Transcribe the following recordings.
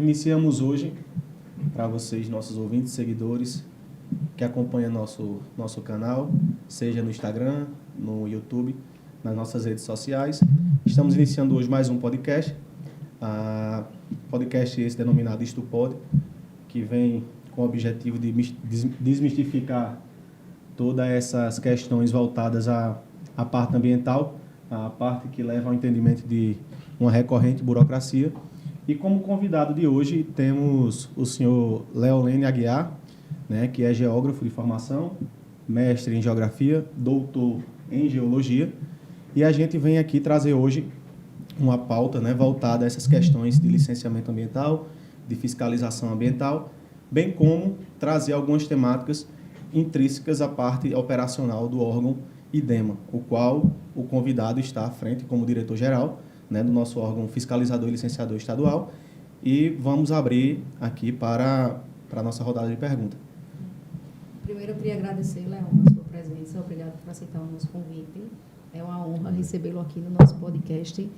Iniciamos hoje, para vocês, nossos ouvintes, seguidores, que acompanham nosso canal, seja no Instagram, no YouTube, nas nossas redes sociais. Estamos iniciando hoje mais um podcast, podcast esse denominado Isto Pode, que vem com o objetivo de desmistificar todas essas questões voltadas à parte ambiental, a parte que leva ao entendimento de uma recorrente burocracia. E como convidado de hoje temos o senhor Leolene Aguiar, né, que é geógrafo de formação, mestre em geografia, doutor em geologia, e a gente vem aqui trazer hoje uma pauta, né, voltada a essas questões de licenciamento ambiental, de fiscalização ambiental, bem como trazer algumas temáticas intrínsecas à parte operacional do órgão IDEMA, o qual o convidado está à frente como diretor-geral, né, do nosso órgão fiscalizador e licenciador estadual, e vamos abrir aqui para a nossa rodada de perguntas. Primeiro, eu queria agradecer, Leon, a sua presença. Obrigado por aceitar o nosso convite. É uma honra recebê-lo aqui no nosso podcast.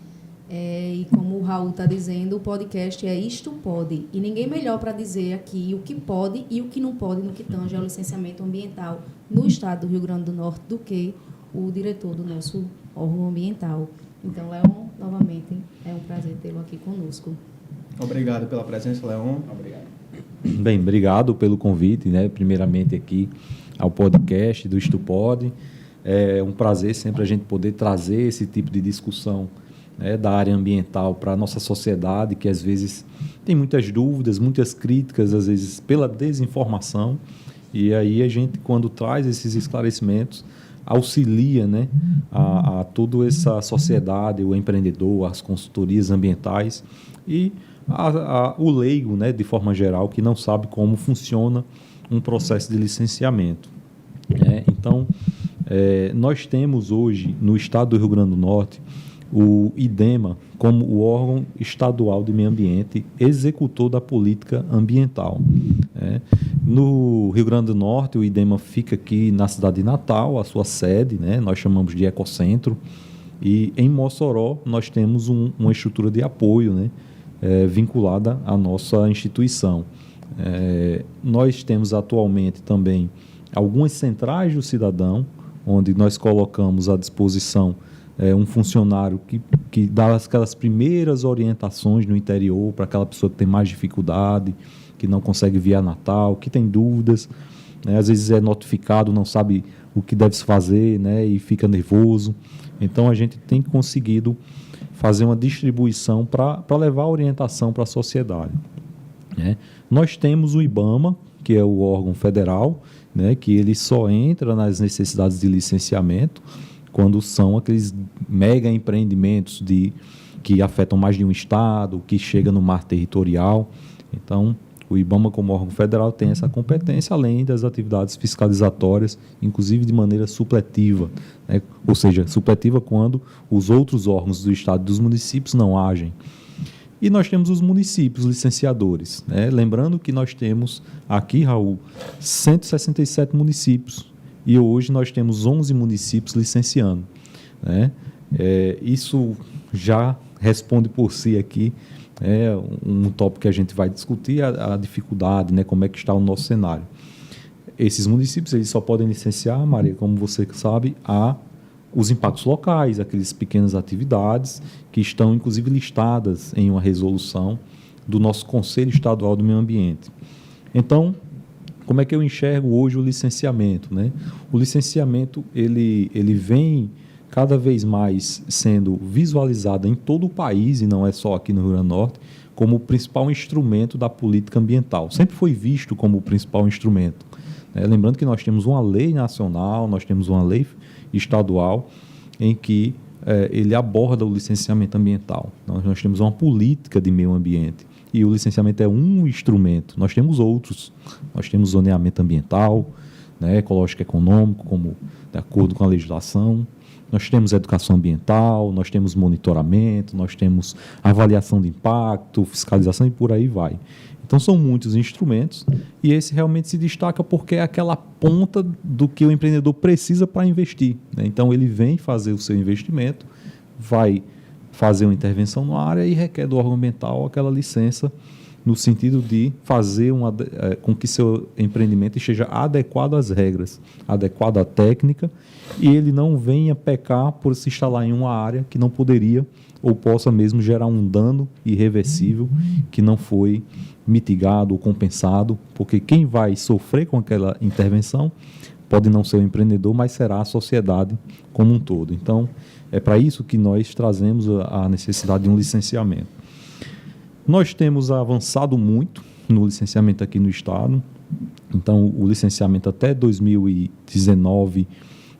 E como o Raul está dizendo, o podcast é Isto Pode. E ninguém melhor para dizer aqui o que pode e o que não pode no que tange ao licenciamento ambiental no estado do Rio Grande do Norte do que o diretor do nosso órgão ambiental. Então, Leon, novamente, é um prazer tê-lo aqui conosco. Obrigado pela presença, Leon. Obrigado. Bem, obrigado pelo convite, né? Primeiramente aqui ao podcast do Isto Pode. É um prazer sempre a gente poder trazer esse tipo de discussão, né, da área ambiental para a nossa sociedade, que às vezes tem muitas dúvidas, muitas críticas, às vezes pela desinformação. E aí a gente, quando traz esses esclarecimentos, auxilia, né, a toda essa sociedade, o empreendedor, as consultorias ambientais e o leigo, né, de forma geral, que não sabe como funciona um processo de licenciamento. Então, nós temos hoje, no estado do Rio Grande do Norte, o IDEMA como o órgão estadual de meio ambiente executor da política ambiental. No Rio Grande do Norte, o IDEMA fica aqui na cidade de Natal, a sua sede, né? Nós chamamos de Ecocentro, e em Mossoró nós temos uma estrutura de apoio, né? Vinculada à nossa instituição. Nós temos atualmente também algumas centrais do cidadão, onde nós colocamos à disposição um funcionário que dá aquelas primeiras orientações no interior para aquela pessoa que tem mais dificuldade, que não consegue vir a Natal, que tem dúvidas, né? Às vezes é notificado, não sabe o que deve se fazer, né? E fica nervoso. Então, a gente tem conseguido fazer uma distribuição para levar a orientação para a sociedade, né? Nós temos o IBAMA, que é o órgão federal, né? Que ele só entra nas necessidades de licenciamento quando são aqueles mega empreendimentos que afetam mais de um estado, que chega no mar territorial. Então, o IBAMA, como órgão federal, tem essa competência, além das atividades fiscalizatórias, inclusive de maneira supletiva, né? Ou seja, supletiva quando os outros órgãos do estado e dos municípios não agem. E nós temos os municípios licenciadores, né? Lembrando que nós temos aqui, Raul, 167 municípios, e hoje nós temos 11 municípios licenciando, né? Isso já responde por si aqui, um tópico que a gente vai discutir, a dificuldade, né? Como é que está o nosso cenário. Esses municípios eles só podem licenciar, Maria, como você sabe, os impactos locais, aquelas pequenas atividades que estão, inclusive, listadas em uma resolução do nosso Conselho Estadual do Meio Ambiente. Então, como é que eu enxergo hoje o licenciamento, né? O licenciamento ele vem cada vez mais sendo visualizado em todo o país, e não é só aqui no Rio Grande do Norte, como o principal instrumento da política ambiental. Sempre foi visto como o principal instrumento, né? Lembrando que nós temos uma lei nacional, nós temos uma lei estadual em que ele aborda o licenciamento ambiental. Nós temos uma política de meio ambiente. E o licenciamento é um instrumento. Nós temos outros. Nós temos zoneamento ambiental, né, ecológico econômico, como de acordo com a legislação. Nós temos educação ambiental, nós temos monitoramento, nós temos avaliação de impacto, fiscalização e por aí vai. Então, são muitos instrumentos e esse realmente se destaca porque é aquela ponta do que o empreendedor precisa para investir, né? Então, ele vem fazer o seu investimento, vai fazer uma intervenção na área e requer do órgão ambiental aquela licença no sentido de fazer com que seu empreendimento esteja adequado às regras, adequado à técnica, e ele não venha pecar por se instalar em uma área que não poderia ou possa mesmo gerar um dano irreversível que não foi mitigado ou compensado, porque quem vai sofrer com aquela intervenção pode não ser o empreendedor, mas será a sociedade como um todo. Então, é para isso que nós trazemos a necessidade de um licenciamento. Nós temos avançado muito no licenciamento aqui no Estado. Então, o licenciamento até 2019,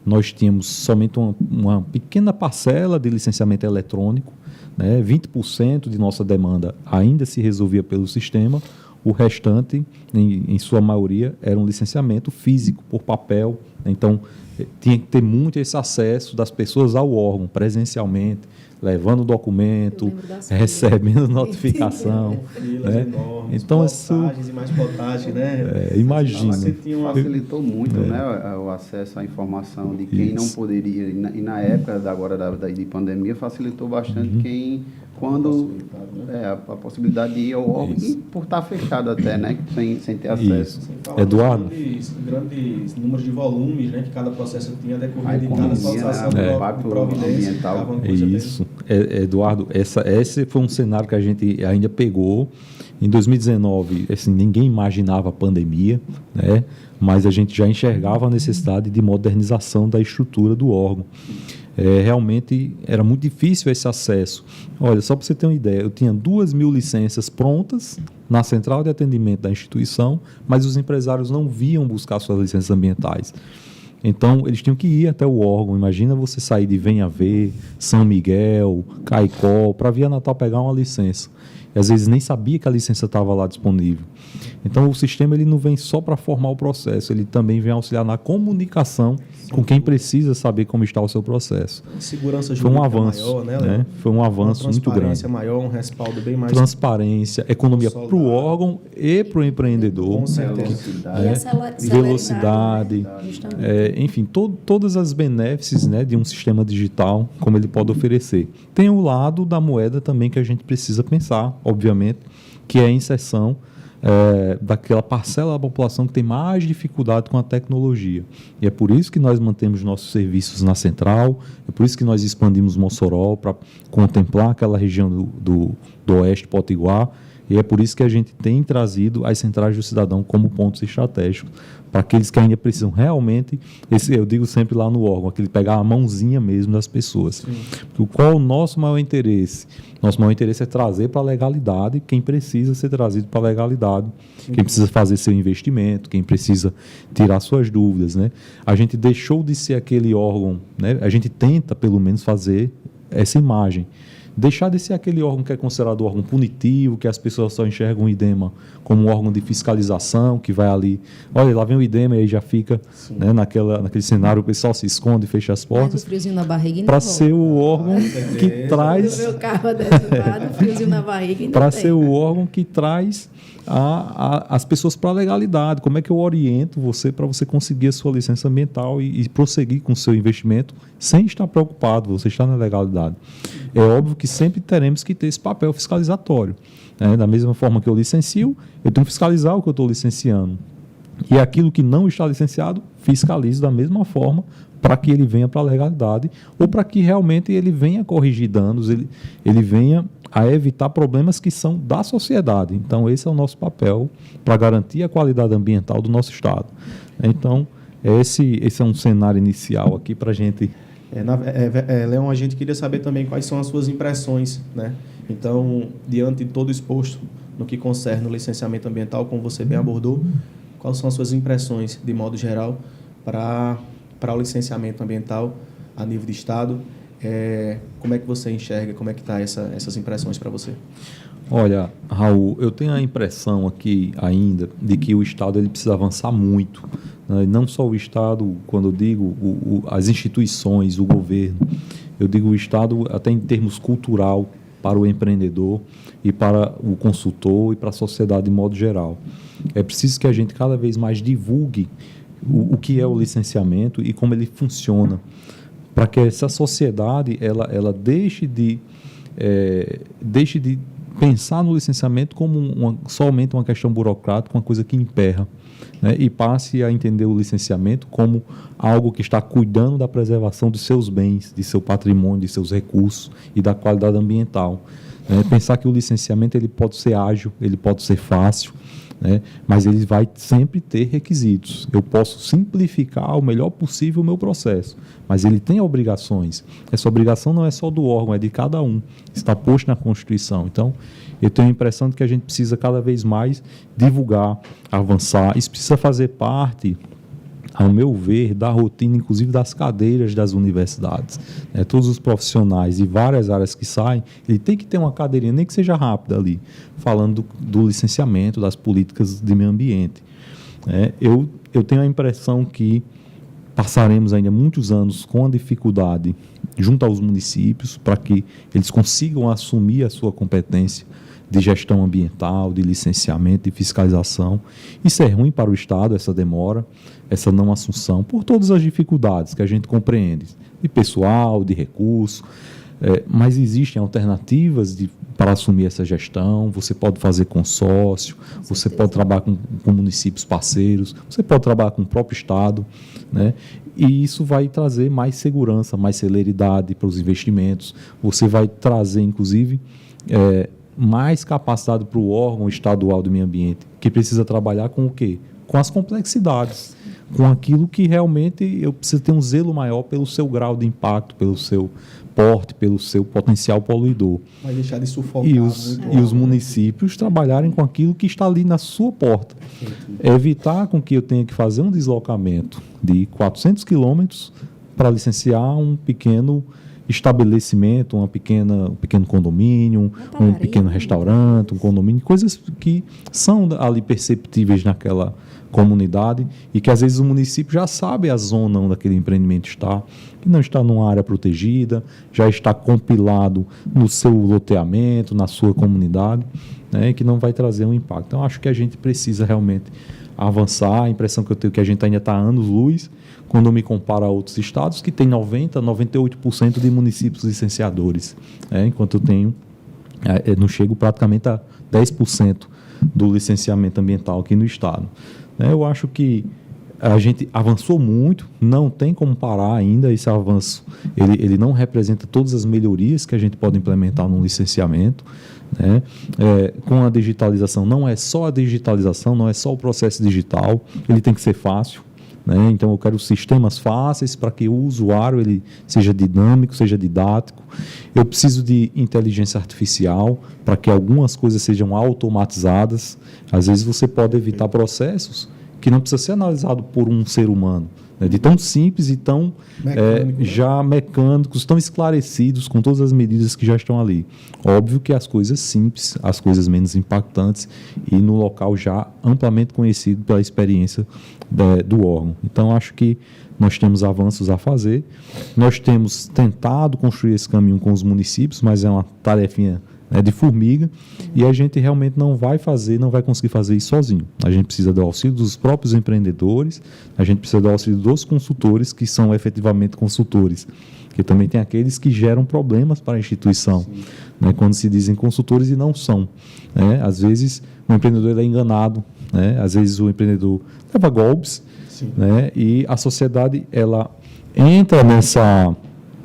nós tínhamos somente uma pequena parcela de licenciamento eletrônico, né? 20% de nossa demanda ainda se resolvia pelo sistema, o restante, em sua maioria, era um licenciamento físico, por papel. Então, tinha que ter muito esse acesso das pessoas ao órgão, presencialmente, levando o documento, recebendo notificação. Filas né? enormes, Então, postagens e mais postagens, né? Imagina. Facilitou muito né, o acesso à informação de quem não poderia. E na época de pandemia, facilitou bastante quem... a possibilidade de ir ao órgão e por estar fechado até, né? Sem ter acesso. Eduardo. Grandes números de volumes, né? Que cada processo tinha decorrido de cada economia, situação né, de providência. ambiental. Isso. Eduardo, esse foi um cenário que a gente ainda pegou. Em 2019, assim, ninguém imaginava a pandemia, né? Mas a gente já enxergava a necessidade de modernização da estrutura do órgão. Realmente era muito difícil esse acesso. Olha, só para você ter uma ideia, eu tinha 2.000 licenças prontas na central de atendimento da instituição, mas os empresários não vinham buscar suas licenças ambientais. Então, eles tinham que ir até o órgão. Imagina você sair de Venha Ver, São Miguel, Caicó, para vir a Natal pegar uma licença. E às vezes nem sabia que a licença estava lá disponível. Então, o sistema ele não vem só para formar o processo, ele também vem auxiliar na comunicação com quem precisa saber como está o seu processo. Segurança jurídica foi um avanço, maior, né? Foi um avanço muito grande. Transparência maior, um respaldo bem mais... Transparência, economia para o órgão e para o empreendedor. Com certeza. E a Velocidade. Né? Enfim, todas as benefícios, né, de um sistema digital, como ele pode oferecer. Tem o lado da moeda também que a gente precisa pensar, obviamente, que é a inserção daquela parcela da população que tem mais dificuldade com a tecnologia. E é por isso que nós mantemos nossos serviços na central, é por isso que nós expandimos Mossoró para contemplar aquela região do oeste potiguar, e é por isso que a gente tem trazido as centrais do cidadão como pontos estratégicos, para aqueles que ainda precisam realmente, eu digo sempre lá no órgão, aquele pegar a mãozinha mesmo das pessoas. Qual é o nosso maior interesse? Nosso maior interesse é trazer para a legalidade quem precisa ser trazido para a legalidade, quem precisa fazer seu investimento, quem precisa tirar suas dúvidas, né? A gente deixou de ser aquele órgão, né? A gente tenta, pelo menos, fazer essa imagem. Deixar de ser aquele órgão que é considerado órgão punitivo, que as pessoas só enxergam o IDEMA como um órgão de fiscalização, que vai ali, olha, lá vem o IDEMA e aí já fica, né, naquele cenário, o pessoal se esconde, fecha as portas. Friozinho na barriga para ser o órgão que traz... O meu carro adesivado, friozinho na barriga para ser o órgão que traz as pessoas para a legalidade. Como é que eu oriento você para você conseguir a sua licença ambiental e prosseguir com o seu investimento sem estar preocupado, você está na legalidade. É óbvio que sempre teremos que ter esse papel fiscalizatório. Né? Da mesma forma que eu licencio, eu tenho que fiscalizar o que eu estou licenciando. E aquilo que não está licenciado, fiscalizo da mesma forma para que ele venha para a legalidade ou para que realmente ele venha corrigir danos, ele venha a evitar problemas que são da sociedade. Então, esse é o nosso papel para garantir a qualidade ambiental do nosso Estado. Então, esse é um cenário inicial aqui para a gente... Leon, a gente queria saber também quais são as suas impressões, né? Então, diante de todo o exposto no que concerne o licenciamento ambiental, como você bem abordou, quais são as suas impressões, de modo geral, para o licenciamento ambiental a nível de Estado? Como é que você enxerga, como é que está essas impressões para você? Olha, Raul, eu tenho a impressão aqui ainda de que o Estado ele precisa avançar muito. Né? Não só o Estado, quando eu digo as instituições, o governo, eu digo o Estado até em termos cultural para o empreendedor e para o consultor e para a sociedade de modo geral. É preciso que a gente cada vez mais divulgue o que é o licenciamento e como ele funciona, para que essa sociedade ela deixe de pensar no licenciamento como somente uma questão burocrática, uma coisa que emperra, né? E passe a entender o licenciamento como algo que está cuidando da preservação dos seus bens, de seu patrimônio, de seus recursos e da qualidade ambiental. Pensar que o licenciamento ele pode ser ágil, ele pode ser fácil, né? Mas ele vai sempre ter requisitos. Eu posso simplificar o melhor possível o meu processo, mas ele tem obrigações. Essa obrigação não é só do órgão, é de cada um. Está posto na Constituição. Então, eu tenho a impressão de que a gente precisa cada vez mais divulgar, avançar. Isso precisa fazer parte, ao meu ver, da rotina, inclusive das cadeiras das universidades. Todos os profissionais de várias áreas que saem, ele tem que ter uma cadeirinha, nem que seja rápida ali, falando do licenciamento, das políticas de meio ambiente. Eu tenho a impressão que passaremos ainda muitos anos com a dificuldade junto aos municípios para que eles consigam assumir a sua competência de gestão ambiental, de licenciamento, de fiscalização. Isso é ruim para o Estado, essa demora, essa não assunção, por todas as dificuldades que a gente compreende, de pessoal, de recurso, mas existem alternativas para assumir essa gestão. Você pode fazer consórcio, você pode trabalhar com municípios parceiros, você pode trabalhar com o próprio Estado, né? E isso vai trazer mais segurança, mais celeridade para os investimentos. Você vai trazer, inclusive, mais capacidade para o órgão estadual do meio ambiente, que precisa trabalhar com o quê? Com as complexidades, com aquilo que realmente eu preciso ter um zelo maior pelo seu grau de impacto, pelo seu porte, pelo seu potencial poluidor. Vai deixar de sufocar. E os municípios trabalharem com aquilo que está ali na sua porta. Evitar com que eu tenha que fazer um deslocamento de 400 quilômetros para licenciar um pequeno estabelecimento, um pequeno condomínio, um pequeno restaurante, um condomínio, coisas que são ali perceptíveis naquela comunidade e que às vezes o município já sabe a zona onde aquele empreendimento está, que não está numa área protegida, já está compilado no seu loteamento, na sua comunidade, né, e que não vai trazer um impacto. Então, acho que a gente precisa realmente avançar. A impressão que eu tenho é que a gente ainda está anos-luz quando eu me comparo a outros estados que têm 90%, 98% de municípios licenciadores, enquanto eu tenho, não chego praticamente a 10% do licenciamento ambiental aqui no estado. Eu acho que a gente avançou muito, não tem como parar ainda. Esse avanço, ele não representa todas as melhorias que a gente pode implementar no licenciamento, né? Com a digitalização, não é só a digitalização, não é só o processo digital, ele tem que ser fácil, né? Então eu quero sistemas fáceis para que o usuário ele seja dinâmico, seja didático. Eu preciso de inteligência artificial para que algumas coisas sejam automatizadas. Às vezes você pode evitar processos que não precisa ser analisado por um ser humano, né? De tão simples e tão já mecânicos, tão esclarecidos com todas as medidas que já estão ali. Óbvio que as coisas simples, as coisas menos impactantes e no local já amplamente conhecido pela experiência do órgão. Então, acho que nós temos avanços a fazer. Nós temos tentado construir esse caminho com os municípios, mas é uma tarefinha de formiga, e a gente realmente não vai conseguir fazer isso sozinho. A gente precisa do auxílio dos próprios empreendedores, a gente precisa do auxílio dos consultores, que são efetivamente consultores, porque também tem aqueles que geram problemas para a instituição, né, quando se dizem consultores e não são, né? Às vezes o empreendedor é enganado, né? Às vezes o empreendedor leva golpes, né? E a sociedade ela entra nessa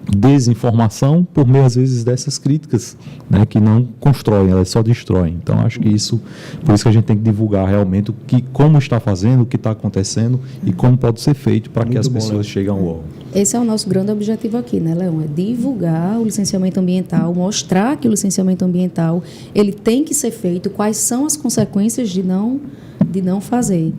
desinformação por meio, às vezes, dessas críticas, né, que não constroem, elas só destroem. Então, acho que por isso que a gente tem que divulgar realmente como está fazendo, o que está acontecendo e como pode ser feito para que as pessoas cheguem ao órgão. Esse é o nosso grande objetivo aqui, né, Leão? É divulgar o licenciamento ambiental, mostrar que o licenciamento ambiental ele tem que ser feito, quais são as consequências de não fazer.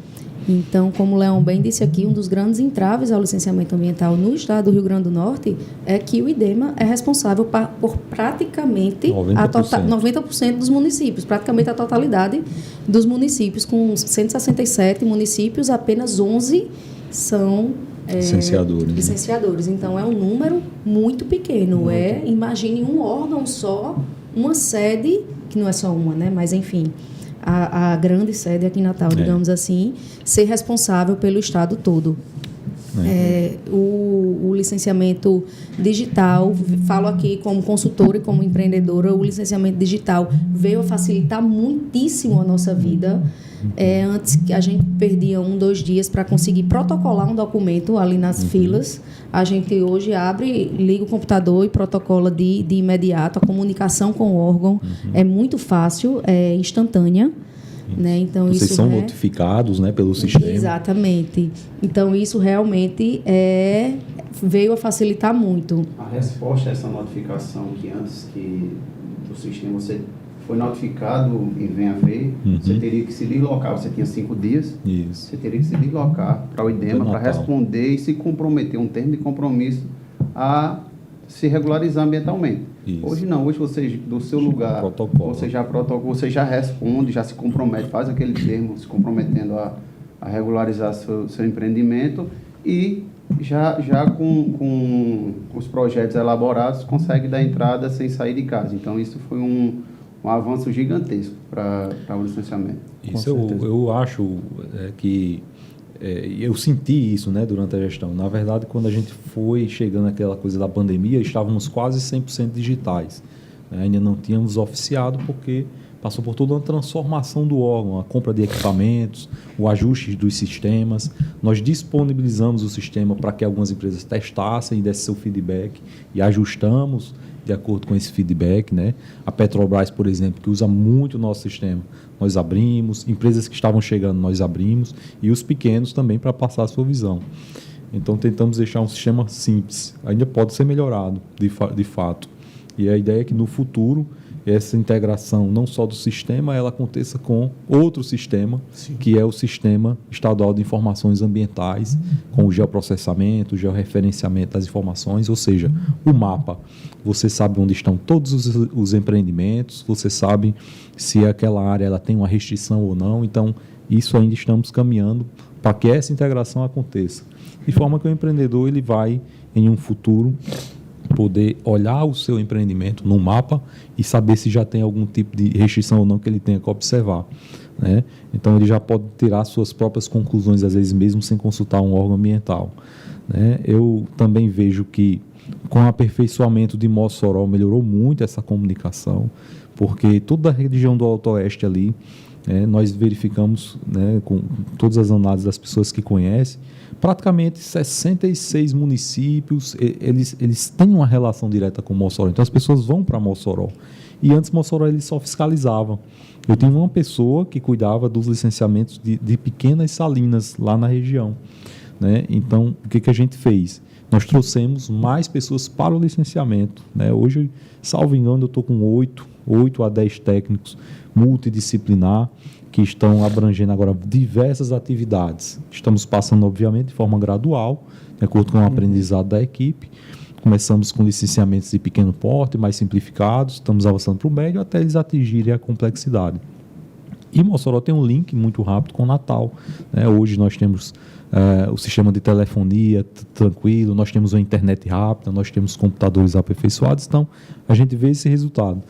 Então, como o Leão bem disse aqui, um dos grandes entraves ao licenciamento ambiental no estado do Rio Grande do Norte é que o IDEMA é responsável por praticamente 90% dos municípios, praticamente a totalidade dos municípios. Com 167 municípios, apenas 11 são licenciadores. Então, é um número muito pequeno. Imagine um órgão só, uma sede, que não é só uma, né? Mas, enfim, a grande sede aqui em Natal, digamos assim, ser responsável pelo estado todo. O licenciamento digital, falo aqui como consultora e como empreendedora, o licenciamento digital veio a facilitar muitíssimo a nossa vida. Antes que a gente perdia 2 dias para conseguir protocolar um documento ali nas filas, a gente hoje abre, liga o computador e protocola de imediato. A comunicação com o órgão é muito fácil, é instantânea. Né? Então, vocês isso são notificados, né, pelo sistema. Exatamente. Então, isso realmente veio a facilitar muito. A resposta a essa notificação, que antes do sistema você foi notificado e venha ver, você teria que se deslocar, você tinha 5 dias, você teria que se deslocar para o IDEMA para responder e se comprometer, um termo de compromisso a se regularizar ambientalmente. Isso. Hoje não, hoje você, do seu lugar, você já responde, já se compromete, faz aquele termo se comprometendo a regularizar seu empreendimento e já com os projetos elaborados consegue dar entrada sem sair de casa. Então isso foi um avanço gigantesco para o licenciamento. Isso eu acho que eu senti isso, né, durante a gestão. Na verdade, quando a gente foi chegando àquela coisa da pandemia, estávamos quase 100% digitais. Ainda não tínhamos oficiado porque passou por toda uma transformação do órgão, a compra de equipamentos, o ajuste dos sistemas. Nós disponibilizamos o sistema para que algumas empresas testassem e dessem seu feedback e ajustamos de acordo com esse feedback, né? A Petrobras, por exemplo, que usa muito o nosso sistema, nós abrimos, empresas que estavam chegando, nós abrimos, e os pequenos também para passar a sua visão. Então, tentamos deixar um sistema simples, ainda pode ser melhorado, de fato. E a ideia é que no futuro, essa integração não só do sistema, ela aconteça com outro sistema, sim, que é o Sistema Estadual de Informações Ambientais, com o geoprocessamento, o georreferenciamento das informações, ou seja, o mapa. Você sabe onde estão todos os empreendimentos, você sabe se aquela área ela tem uma restrição ou não, então isso ainda estamos caminhando para que essa integração aconteça. De forma que o empreendedor ele vai, em um futuro, poder olhar o seu empreendimento no mapa e saber se já tem algum tipo de restrição ou não que ele tenha que observar, né? Então, ele já pode tirar suas próprias conclusões, às vezes mesmo sem consultar um órgão ambiental, né? Eu também vejo que, com o aperfeiçoamento de Mossoró, melhorou muito essa comunicação, porque toda a região do Alto Oeste ali, nós verificamos, né, com todas as análises das pessoas que conhecem, praticamente 66 municípios, eles têm uma relação direta com Mossoró. Então, as pessoas vão para Mossoró. E antes, Mossoró, eles só fiscalizavam. Eu tinha uma pessoa que cuidava dos licenciamentos de pequenas salinas lá na região, né? Então, o que a gente fez? Nós trouxemos mais pessoas para o licenciamento, né? Hoje, salvo engano, eu estou com 8 a 10 técnicos multidisciplinar que estão abrangendo agora diversas atividades. Estamos passando, obviamente, de forma gradual, de acordo com o aprendizado da equipe. Começamos com licenciamentos de pequeno porte, mais simplificados, estamos avançando para o médio até eles atingirem a complexidade. E Mossoró tem um link muito rápido com o Natal, né? Hoje nós temos o sistema de telefonia tranquilo, nós temos uma internet rápida, nós temos computadores aperfeiçoados, então a gente vê esse resultado.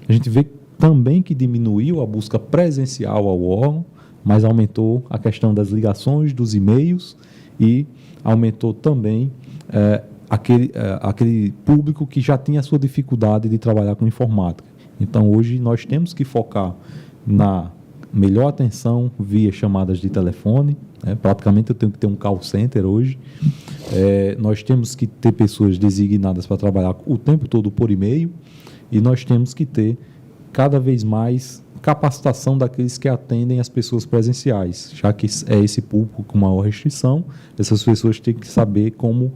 A gente vê também que diminuiu a busca presencial ao órgão, mas aumentou a questão das ligações, dos e-mails e aumentou também aquele público que já tinha a sua dificuldade de trabalhar com informática. Então, hoje, nós temos que focar na melhor atenção via chamadas de telefone, né? Praticamente eu tenho que ter um call center hoje. Nós temos que ter pessoas designadas para trabalhar o tempo todo por e-mail e nós temos que ter cada vez mais capacitação daqueles que atendem as pessoas presenciais, já que é esse público com maior restrição, essas pessoas têm que saber como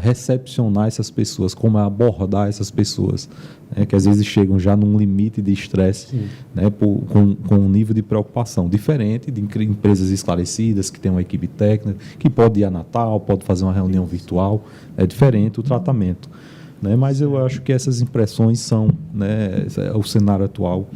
recepcionar essas pessoas, como abordar essas pessoas, né, que às vezes chegam já num limite de estresse, né, com um nível de preocupação diferente de empresas esclarecidas, que tem uma equipe técnica, que pode ir a Natal, pode fazer uma reunião virtual, é diferente o tratamento. Né, mas eu acho que essas impressões são, né, o cenário atual.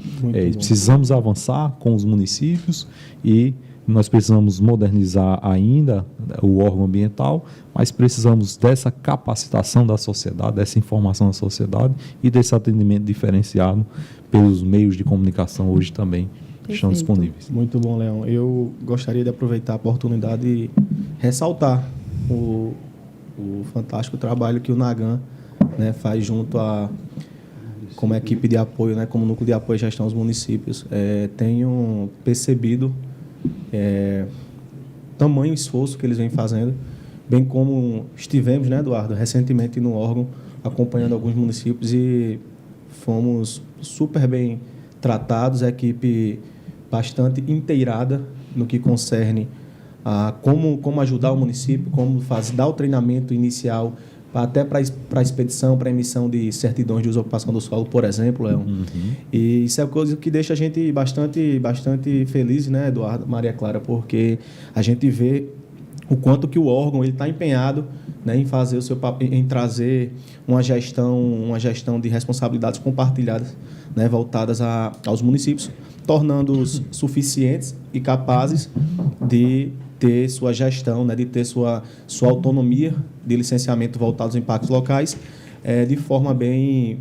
Precisamos avançar com os municípios e nós precisamos modernizar ainda o órgão ambiental, mas precisamos dessa capacitação da sociedade, dessa informação da sociedade e desse atendimento diferenciado pelos meios de comunicação hoje também que estão disponíveis. Muito bom, Leão. Eu gostaria de aproveitar a oportunidade e ressaltar o fantástico trabalho que o Nagan, né, faz junto como equipe de apoio, né, como núcleo de apoio e gestão aos municípios. Tenho percebido tamanho esforço que eles vêm fazendo, bem como estivemos, né, Eduardo, recentemente no órgão, acompanhando alguns municípios e fomos super bem tratados, a equipe bastante inteirada no que concerne a como ajudar o município, como dar o treinamento inicial até para a expedição, para a emissão de certidões de usurpação do solo, por exemplo, Leão. E isso é coisa que deixa a gente bastante feliz, né, Eduardo, Maria Clara, porque a gente vê o quanto que o órgão está empenhado, né, em fazer o seu em trazer uma gestão de responsabilidades compartilhadas, né, voltadas aos municípios, tornando-os suficientes e capazes de ter sua gestão, né, de ter sua autonomia de licenciamento voltados aos impactos locais, de forma bem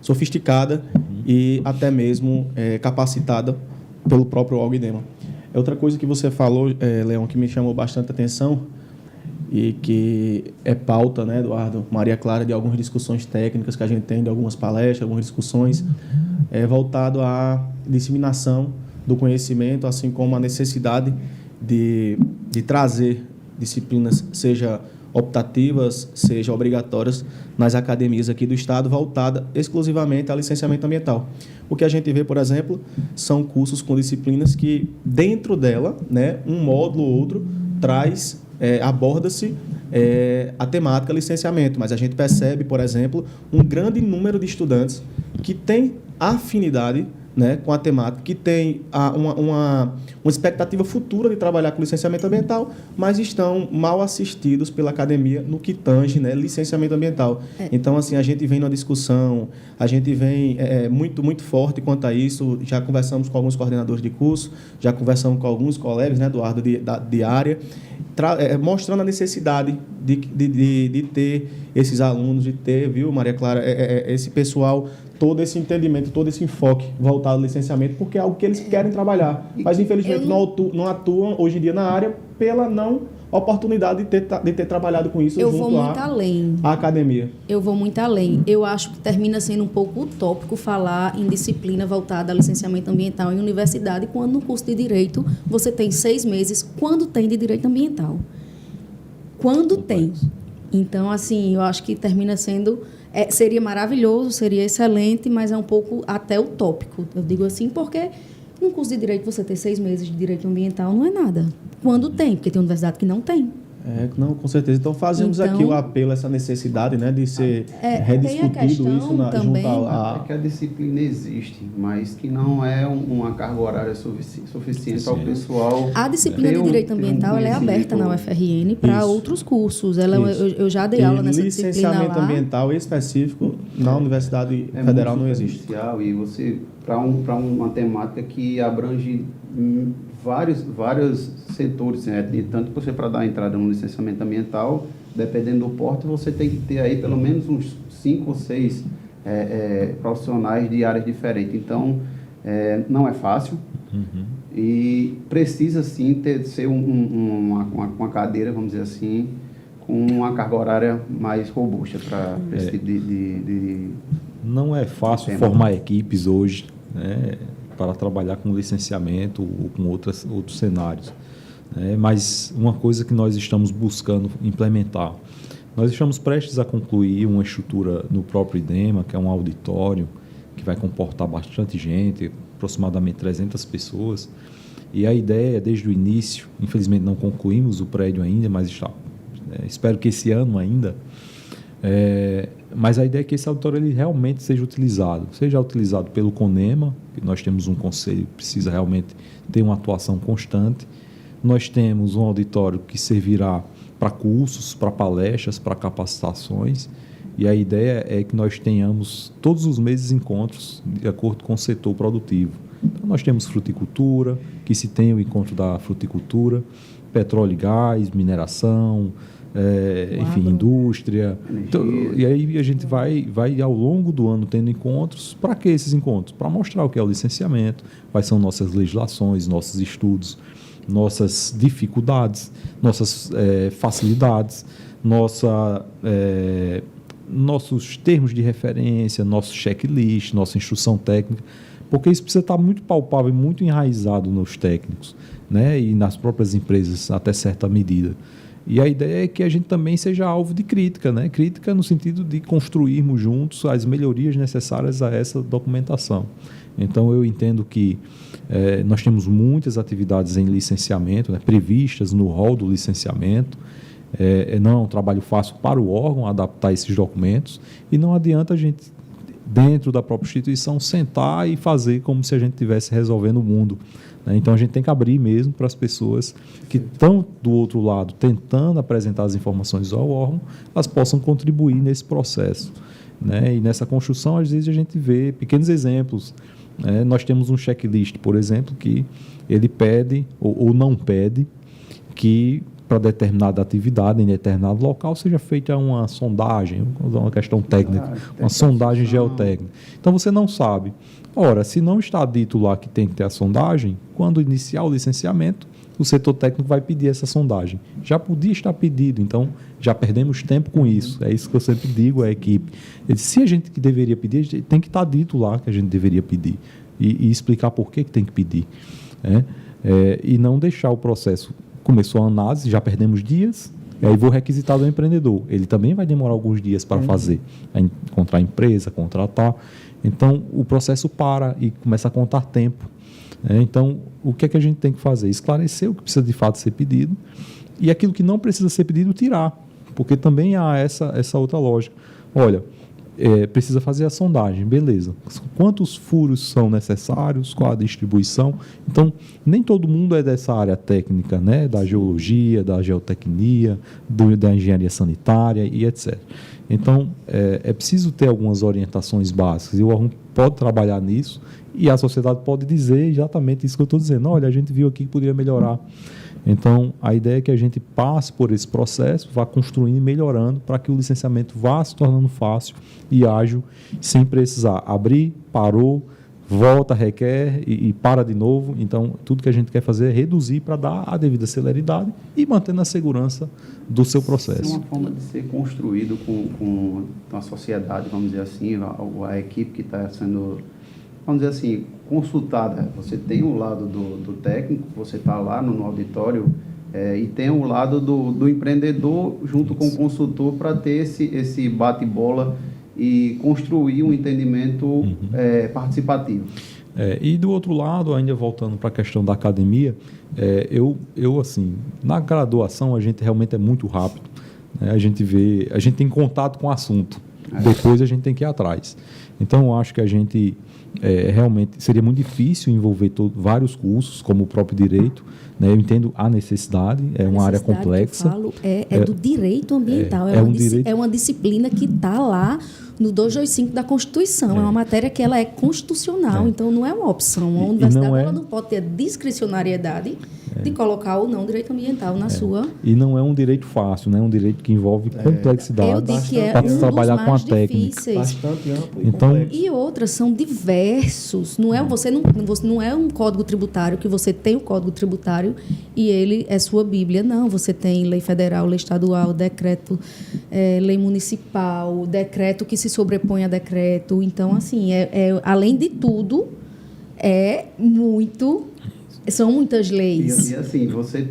sofisticada e até mesmo capacitada pelo próprio órgão IDEMA. Outra coisa que você falou, Leão, que me chamou bastante atenção e que é pauta, né, Eduardo, Maria Clara, de algumas discussões técnicas que a gente tem, de algumas palestras, algumas discussões, voltado à disseminação do conhecimento, assim como a necessidade de trazer disciplinas, seja optativas, seja obrigatórias, nas academias aqui do Estado, voltada exclusivamente ao licenciamento ambiental. O que a gente vê, por exemplo, são cursos com disciplinas que, dentro dela, né, um módulo ou outro, aborda-se a temática licenciamento, mas a gente percebe, por exemplo, um grande número de estudantes que têm afinidade, né, com a temática, que tem uma expectativa futura de trabalhar com licenciamento ambiental, mas estão mal assistidos pela academia no que tange, né, licenciamento ambiental. Então, assim, a gente vem numa discussão, a gente vem muito forte quanto a isso, já conversamos com alguns coordenadores de curso, já conversamos com alguns colegas, né, Eduardo, de área, mostrando a necessidade de ter esses alunos, de ter, viu, Maria Clara, esse pessoal, todo esse entendimento, todo esse enfoque voltado ao licenciamento, porque é algo que eles querem trabalhar. Mas, infelizmente, não atuam hoje em dia na área pela não oportunidade de ter trabalhado com isso junto à academia. Eu vou muito além. Eu acho que termina sendo um pouco utópico falar em disciplina voltada a licenciamento ambiental em universidade, quando no curso de Direito você tem 6 meses, quando tem de Direito Ambiental. Quando tem. Então, assim, eu acho que termina sendo... seria maravilhoso, seria excelente, mas é um pouco até utópico. Eu digo assim porque no curso de Direito você ter 6 meses de Direito Ambiental não é nada. Quando tem, porque tem universidade que não tem. Não, com certeza. Então, fazemos aqui o apelo, essa necessidade, né, de ser rediscutido isso junto É que a disciplina existe, mas que não é uma carga horária suficiente ao pessoal. A disciplina de Direito Ambiental ela é aberta na UFRN para outros cursos. Eu já dei aula nessa disciplina lá. Licenciamento ambiental específico na Universidade Federal não existe. E você, para uma temática que abrange vários setores, né? E tanto que você, para dar entrada no licenciamento ambiental, dependendo do porte, você tem que ter aí pelo menos uns 5 ou 6 profissionais de áreas diferentes. Então, não é fácil e precisa sim ser uma cadeira, vamos dizer assim, com uma carga horária mais robusta para esse tipo de Não é fácil formar equipes hoje, né, para trabalhar com licenciamento ou com outros cenários. Mas uma coisa que nós estamos buscando implementar, nós estamos prestes a concluir uma estrutura no próprio IDEMA, que é um auditório que vai comportar bastante gente, aproximadamente 300 pessoas, e a ideia desde o início, infelizmente não concluímos o prédio ainda, mas espero que esse ano ainda, mas a ideia é que esse auditório ele realmente seja utilizado pelo CONEMA, que nós temos um conselho que precisa realmente ter uma atuação constante. Nós temos um auditório que servirá para cursos, para palestras, para capacitações, e a ideia é que nós tenhamos todos os meses encontros de acordo com o setor produtivo. Então, nós temos fruticultura, que se tem o encontro da fruticultura, petróleo e gás, mineração, enfim, indústria. Então, e aí a gente vai ao longo do ano tendo encontros. Para que esses encontros? Para mostrar o que é o licenciamento, quais são nossas legislações, nossos estudos, nossas dificuldades, nossas facilidades, nossos termos de referência, nosso checklist, nossa instrução técnica, porque isso precisa estar muito palpável e muito enraizado nos técnicos, né? E nas próprias empresas, até certa medida. E a ideia é que a gente também seja alvo de crítica, né? Crítica no sentido de construirmos juntos as melhorias necessárias a essa documentação. Então, eu entendo que nós temos muitas atividades em licenciamento, né, previstas no rol do licenciamento. Não é um trabalho fácil para o órgão adaptar esses documentos e não adianta a gente, dentro da própria instituição, sentar e fazer como se a gente estivesse resolvendo o mundo. Então, a gente tem que abrir mesmo para as pessoas que estão do outro lado tentando apresentar as informações ao órgão, elas possam contribuir nesse processo. E nessa construção, às vezes, a gente vê pequenos exemplos. Nós temos um checklist, por exemplo, que ele pede ou não pede que para determinada atividade em determinado local seja feita uma sondagem, uma questão técnica, uma sondagem geotécnica. Então, você não sabe. Ora, se não está dito lá que tem que ter a sondagem, quando iniciar o licenciamento, o setor técnico vai pedir essa sondagem. Já podia estar pedido, então já perdemos tempo com isso. É isso que eu sempre digo à equipe. Se a gente que deveria pedir, tem que estar dito lá que a gente deveria pedir e explicar por que tem que pedir. E não deixar o processo. Começou a análise, já perdemos dias, e aí vou requisitar do empreendedor. Ele também vai demorar alguns dias para fazer, encontrar a empresa, contratar. Então, o processo para e começa a contar tempo. Então, o que é que a gente tem que fazer? Esclarecer o que precisa de fato ser pedido e aquilo que não precisa ser pedido, tirar. Porque também há essa outra lógica. Olha, precisa fazer a sondagem, beleza. Quantos furos são necessários, qual a distribuição? Então, nem todo mundo é dessa área técnica, né? Da geologia, da geotecnia, da engenharia sanitária e etc. Então, é preciso ter algumas orientações básicas e o órgão pode trabalhar nisso e a sociedade pode dizer exatamente isso que eu estou dizendo. Olha, a gente viu aqui que poderia melhorar. Então, a ideia é que a gente passe por esse processo, vá construindo e melhorando para que o licenciamento vá se tornando fácil e ágil, sem precisar abrir, parou, volta, requer e para de novo. Então, tudo que a gente quer fazer é reduzir para dar a devida celeridade e mantendo a segurança do seu processo. Isso é uma forma de ser construído com a sociedade, vamos dizer assim, a equipe que está sendo, vamos dizer assim, consultada. Você tem o lado do técnico, você está lá no auditório, e tem o lado do empreendedor junto com o consultor para ter esse bate-bola e construir um entendimento participativo. E do outro lado, ainda voltando para a questão da academia, eu assim, na graduação a gente realmente é muito rápido, né? A gente tem contato com o assunto, depois a gente tem que ir atrás. Então, eu acho que a gente realmente seria muito difícil envolver vários cursos, como o próprio direito, né? Eu entendo a necessidade, uma área complexa. Que eu falo do direito ambiental, é uma disciplina que está lá no 225 da Constituição, é uma matéria que ela é constitucional, então não é uma opção. A universidade ela não pode ter a discricionariedade de colocar ou não direito ambiental na sua... E não é um direito fácil, né? É um direito que envolve complexidade. Eu digo que é para um trabalhar dos com a mais técnica. difíceis. Bastante amplo e Então, complexo. E outras são diversos. Não é, você não é um código tributário que você tem o código tributário e ele é sua Bíblia. Não, você tem lei federal, lei estadual, decreto, lei municipal, decreto que se sobrepõe a decreto. Então, assim, além de tudo, são muitas leis. E assim, você,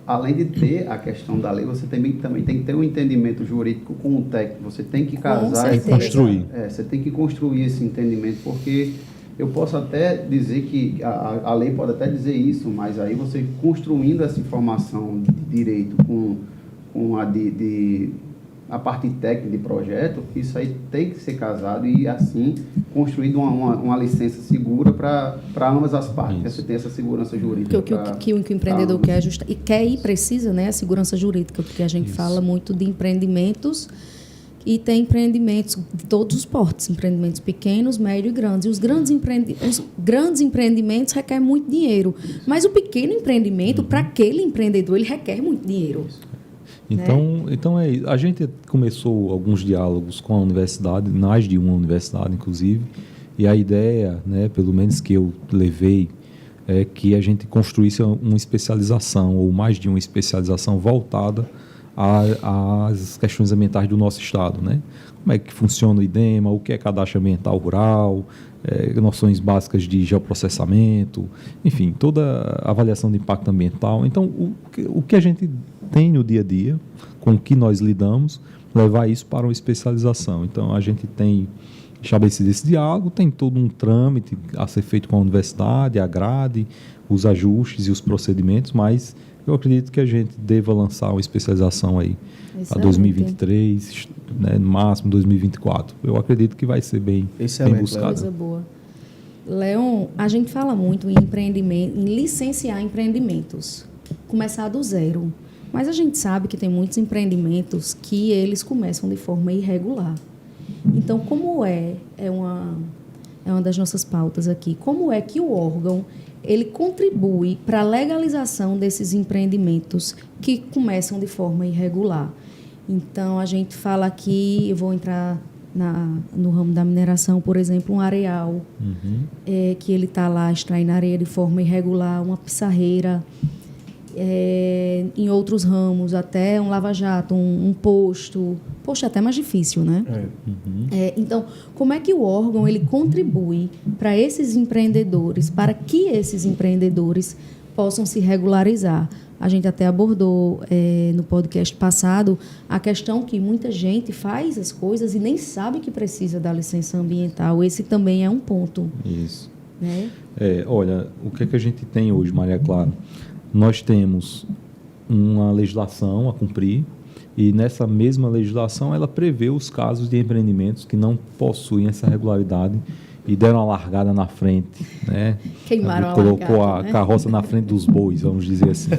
além de ter a questão da lei, você também tem que ter um entendimento jurídico com o técnico. Você tem que casar... construir. Você tem que construir esse entendimento, porque eu posso até dizer que a lei pode até dizer isso, mas aí você construindo essa informação de direito com a parte técnica de projeto, isso aí tem que ser casado e assim construído uma licença segura para ambas as partes. Você tem essa segurança jurídica. Que o empreendedor quer ajustar e quer e precisa, né, a segurança jurídica, porque a gente fala muito de empreendimentos e tem empreendimentos de todos os portes, empreendimentos pequenos, médios e grandes. E os grandes empreendimentos requerem muito dinheiro, mas o pequeno empreendimento, para aquele empreendedor, ele requer muito dinheiro. Então a gente começou alguns diálogos com a universidade, mais de uma universidade, inclusive, e a ideia, né, pelo menos que eu levei que a gente construísse uma especialização, ou mais de uma especialização voltada às questões ambientais do nosso estado, né? Como é que funciona o IDEMA, o que é cadastro ambiental rural, noções básicas de geoprocessamento, enfim, toda a avaliação de impacto ambiental. Então, o que a gente tem no dia a dia, com o que nós lidamos, levar isso para uma especialização. Então, a gente tem estabelecido esse diálogo, tem todo um trâmite a ser feito com a universidade, a grade, os ajustes e os procedimentos, mas eu acredito que a gente deva lançar uma especialização aí para 2023, né, no máximo 2024. Eu acredito que vai ser bem buscado. Coisa boa. Leon, a gente fala muito em empreendimento, em licenciar empreendimentos, começar do zero. Mas a gente sabe que tem muitos empreendimentos que eles começam de forma irregular. Então, como é uma das nossas pautas aqui, como é que o órgão ele contribui para a legalização desses empreendimentos que começam de forma irregular? Então, a gente fala aqui, eu vou entrar no ramo da mineração, por exemplo, um areal, que ele está lá extraindo areia de forma irregular, uma pissarreira, em outros ramos, até um lava-jato, um posto. Posto é até mais difícil, né? Então, como é que o órgão ele contribui para esses empreendedores, para que esses empreendedores possam se regularizar? A gente até abordou no podcast passado a questão que muita gente faz as coisas e nem sabe que precisa da licença ambiental. Esse também é um ponto. Isso. Né? Olha, o que é que a gente tem hoje, Maria Clara? Nós temos uma legislação a cumprir e nessa mesma legislação ela prevê os casos de empreendimentos que não possuem essa regularidade e deram uma largada na frente, né? Queimaram a colocou largada, a carroça na frente dos bois, vamos dizer assim.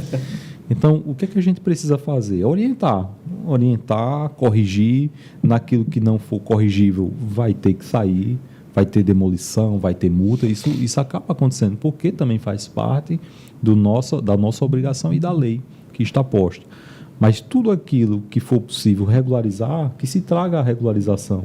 Então, o que é que a gente precisa fazer? Orientar, corrigir, naquilo que não for corrigível vai ter que sair, vai ter demolição, vai ter multa, isso acaba acontecendo, porque também faz parte da nossa obrigação e da lei que está posta. Mas tudo aquilo que for possível regularizar, que se traga a regularização,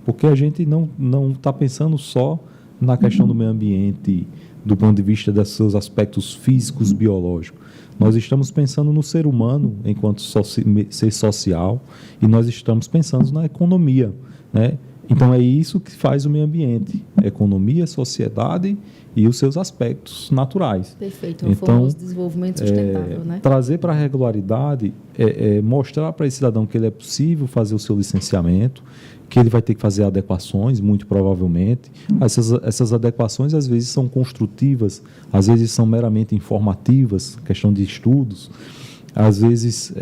porque a gente não está pensando só na questão do meio ambiente, do ponto de vista dos seus aspectos físicos, biológicos. Nós estamos pensando no ser humano enquanto ser social e nós estamos pensando na economia, né? Então, é isso que faz o meio ambiente, economia, sociedade e os seus aspectos naturais. Perfeito, o famoso desenvolvimento sustentável, né? Trazer para a regularidade mostrar para esse cidadão que ele é possível fazer o seu licenciamento, que ele vai ter que fazer adequações, muito provavelmente. Essas adequações, às vezes, são construtivas, às vezes são meramente informativas, questão de estudos, às vezes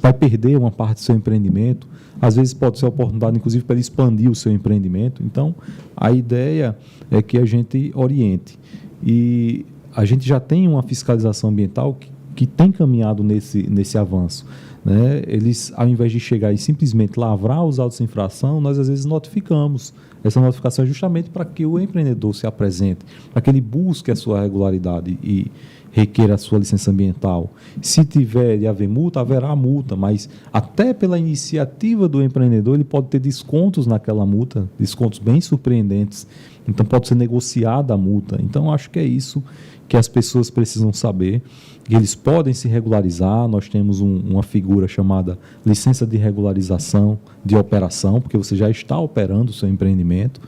vai perder uma parte do seu empreendimento, às vezes pode ser a oportunidade, inclusive, para ele expandir o seu empreendimento. Então, a ideia é que a gente oriente. E a gente já tem uma fiscalização ambiental que tem caminhado nesse avanço, né? Eles, ao invés de chegar e simplesmente lavrar os autos de infração, nós, às vezes, notificamos. Essa notificação é justamente para que o empreendedor se apresente, para que ele busque a sua regularidade e requer a sua licença ambiental. Se tiver de haver multa, haverá multa, mas até pela iniciativa do empreendedor, ele pode ter descontos naquela multa, descontos bem surpreendentes. Então, pode ser negociada a multa. Então, acho que é isso que as pessoas precisam saber. Eles podem se regularizar. Nós temos uma figura chamada licença de regularização de operação, porque você já está operando o seu empreendimento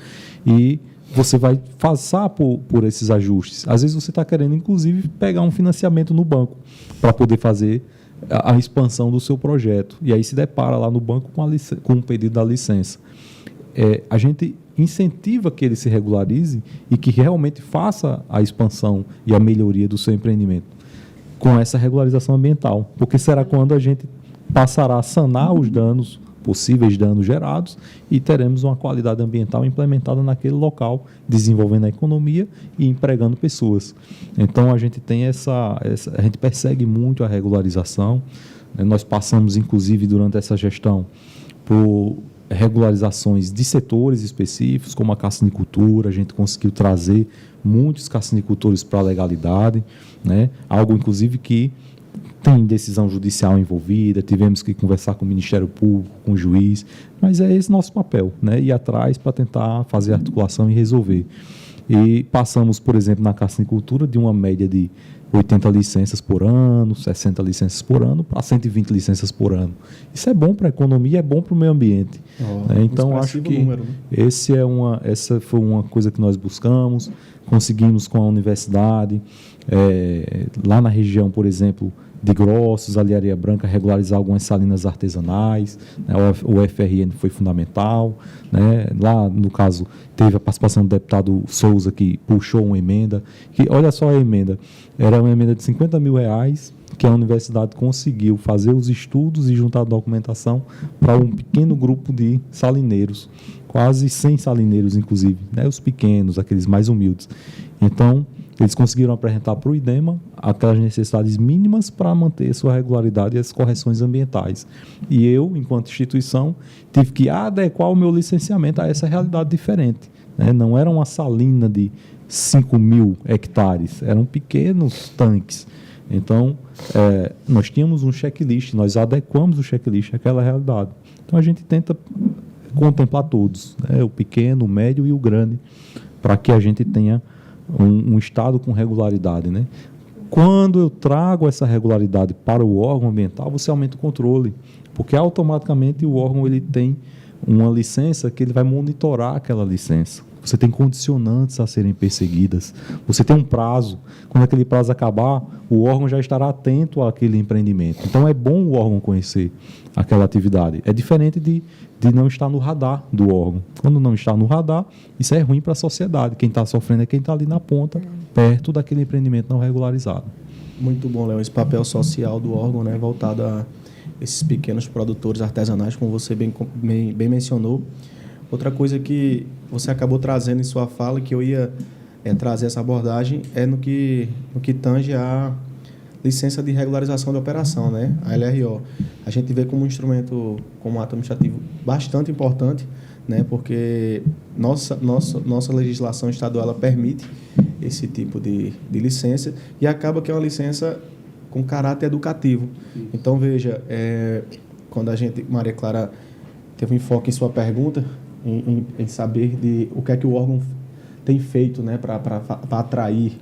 e você vai passar por esses ajustes. Às vezes você está querendo, inclusive, pegar um financiamento no banco para poder fazer a expansão do seu projeto. E aí se depara lá no banco com o pedido da licença. A gente incentiva que ele se regularize e que realmente faça a expansão e a melhoria do seu empreendimento com essa regularização ambiental. Porque será quando a gente passará a sanar os possíveis danos gerados e teremos uma qualidade ambiental implementada naquele local, desenvolvendo a economia e empregando pessoas. Então, a gente tem a gente persegue muito a regularização. Nós passamos, inclusive, durante essa gestão, por regularizações de setores específicos, como a carcinicultura. A gente conseguiu trazer muitos carcinicultores para a legalidade, né? Algo, inclusive, que tem decisão judicial envolvida, tivemos que conversar com o Ministério Público, com o juiz, mas é esse nosso papel, né? Ir atrás para tentar fazer a articulação e resolver. E passamos, por exemplo, na carcinicultura de uma média de 80 licenças por ano, 60 licenças por ano, para 120 licenças por ano. Isso é bom para a economia, é bom para o meio ambiente. Então, acho que número, né? essa foi uma coisa que nós buscamos, conseguimos com a universidade, lá na região, por exemplo, de Grossos, ali Areia Branca, regularizar algumas salinas artesanais, né? O FRN foi fundamental, né? Lá, no caso, teve a participação do deputado Souza, que puxou uma emenda, que, olha só a emenda, era uma emenda de R$50 mil, que a universidade conseguiu fazer os estudos e juntar a documentação para um pequeno grupo de salineiros, quase 100 salineiros, inclusive, né? Os pequenos, aqueles mais humildes. Então, eles conseguiram apresentar para o IDEMA aquelas necessidades mínimas para manter sua regularidade e as correções ambientais. E eu, enquanto instituição, tive que adequar o meu licenciamento a essa realidade diferente, né? Não era uma salina de 5.000 hectares, eram pequenos tanques. Então, nós tínhamos um checklist, nós adequamos o checklist àquela realidade. Então, a gente tenta contemplar todos, né? O pequeno, o médio e o grande, para que a gente tenha um estado com regularidade, né? Quando eu trago essa regularidade para o órgão ambiental, você aumenta o controle, porque automaticamente o órgão ele tem uma licença que ele vai monitorar aquela licença. Você tem condicionantes a serem perseguidas, você tem um prazo. Quando aquele prazo acabar, o órgão já estará atento àquele empreendimento. Então é bom o órgão conhecer aquela atividade. É diferente de não estar no radar do órgão. Quando não está no radar, isso é ruim para a sociedade. Quem está sofrendo é quem está ali na ponta, perto daquele empreendimento não regularizado. Muito bom, Léo, esse papel social do órgão, né, voltado a esses pequenos produtores artesanais, como você bem mencionou. Outra coisa que você acabou trazendo em sua fala, que eu ia trazer essa abordagem, é no que tange a licença de regularização de operação, né? A LRO. A gente vê como um instrumento, como um ato administrativo bastante importante, né? Porque nossa legislação estadual ela permite esse tipo de licença e acaba que é uma licença com caráter educativo. Então, veja, quando a gente, Maria Clara, teve um enfoque em sua pergunta, em saber o que é que o órgão tem feito, né, para atrair,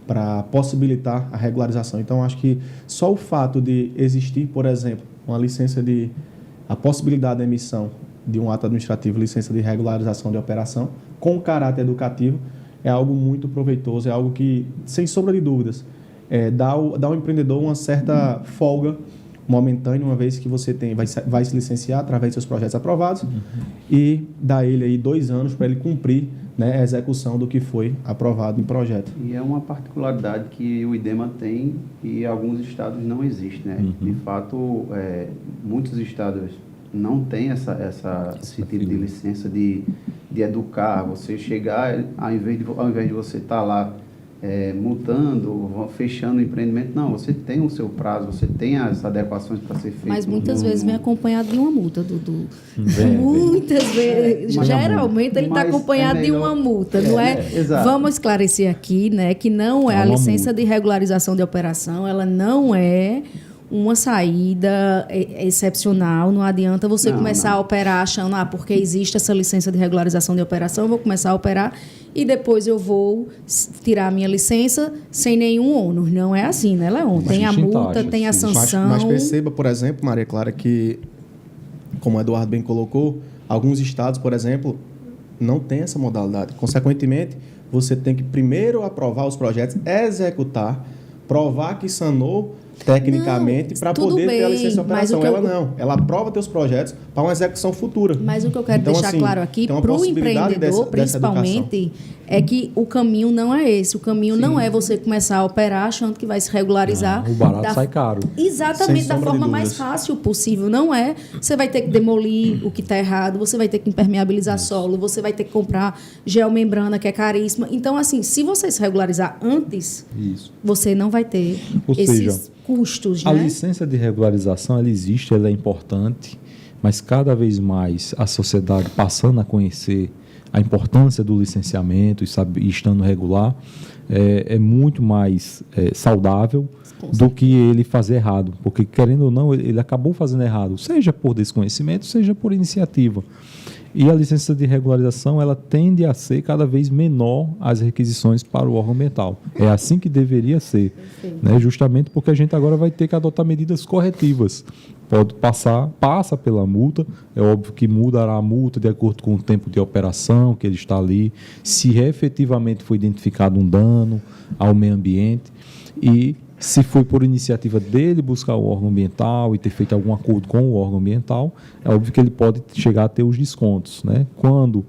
para possibilitar a regularização. Então, acho que só o fato de existir, por exemplo, uma licença a possibilidade da emissão de um ato administrativo, licença de regularização de operação, com caráter educativo, é algo muito proveitoso, é algo que, sem sombra de dúvidas, dá ao empreendedor uma certa folga momentânea, uma vez que você vai se licenciar através dos seus projetos aprovados e dá ele aí 2 anos para ele cumprir, né, a execução do que foi aprovado em projeto. E é uma particularidade que o IDEMA tem e alguns estados não existe, né? De fato, muitos estados não têm esse tipo de licença de educar, você chegar, ao invés de você estar lá multando, fechando o empreendimento, não, você tem o seu prazo, você tem as adequações para ser feitas. Mas muitas vezes vem acompanhado de uma multa, Dudu. Muitas vezes, geralmente ele está acompanhado de uma multa, não é? Exato. Vamos esclarecer aqui, né, que não é a licença de regularização de operação, ela não é uma saída excepcional, não adianta você começar a operar achando, porque existe essa licença de regularização de operação, eu vou começar a operar e depois eu vou tirar a minha licença sem nenhum ônus. Não é assim, né, Leon? Tem a multa, tem a sanção. Mas perceba, por exemplo, Maria Clara, que, como o Eduardo bem colocou, alguns estados, por exemplo, não tem essa modalidade. Consequentemente, você tem que primeiro aprovar os projetos, executar, provar que sanou tecnicamente para poder ter a licença de operação. Ela aprova teus projetos para uma execução futura. Mas o que eu quero deixar claro aqui, para o empreendedor, principalmente, é que o caminho não é esse. O caminho não é você começar a operar achando que vai se regularizar. O barato sai caro. Exatamente, da forma mais fácil possível. Não é. Você vai ter que demolir o que está errado, você vai ter que impermeabilizar solo, você vai ter que comprar geomembrana, que é caríssima. Então, assim, se você se regularizar antes, você não vai ter esses custos, a né? licença de regularização, ela existe, ela é importante, mas cada vez mais a sociedade passando a conhecer a importância do licenciamento e estando regular, é muito mais saudável do que ele fazer errado, porque, querendo ou não, ele acabou fazendo errado, seja por desconhecimento, seja por iniciativa. E a licença de regularização, ela tende a ser cada vez menor as requisições para o órgão ambiental. É assim que deveria ser, né? Justamente porque a gente agora vai ter que adotar medidas corretivas. Passa pela multa, é óbvio que mudará a multa de acordo com o tempo de operação que ele está ali, se efetivamente foi identificado um dano ao meio ambiente e se foi por iniciativa dele buscar o órgão ambiental e ter feito algum acordo com o órgão ambiental, é óbvio que ele pode chegar a ter os descontos, né? Quando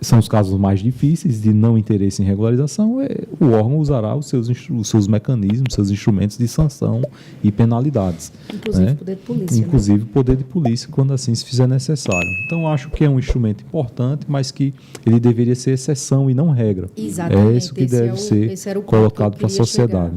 são os casos mais difíceis de não interesse em regularização, o órgão usará os seus mecanismos, seus instrumentos de sanção e penalidades. Inclusive né? poder de polícia. Inclusive poder de polícia, quando assim se fizer necessário. Então, acho que é um instrumento importante, mas que ele deveria ser exceção e não regra. Exatamente. É isso que deve ser colocado para a sociedade.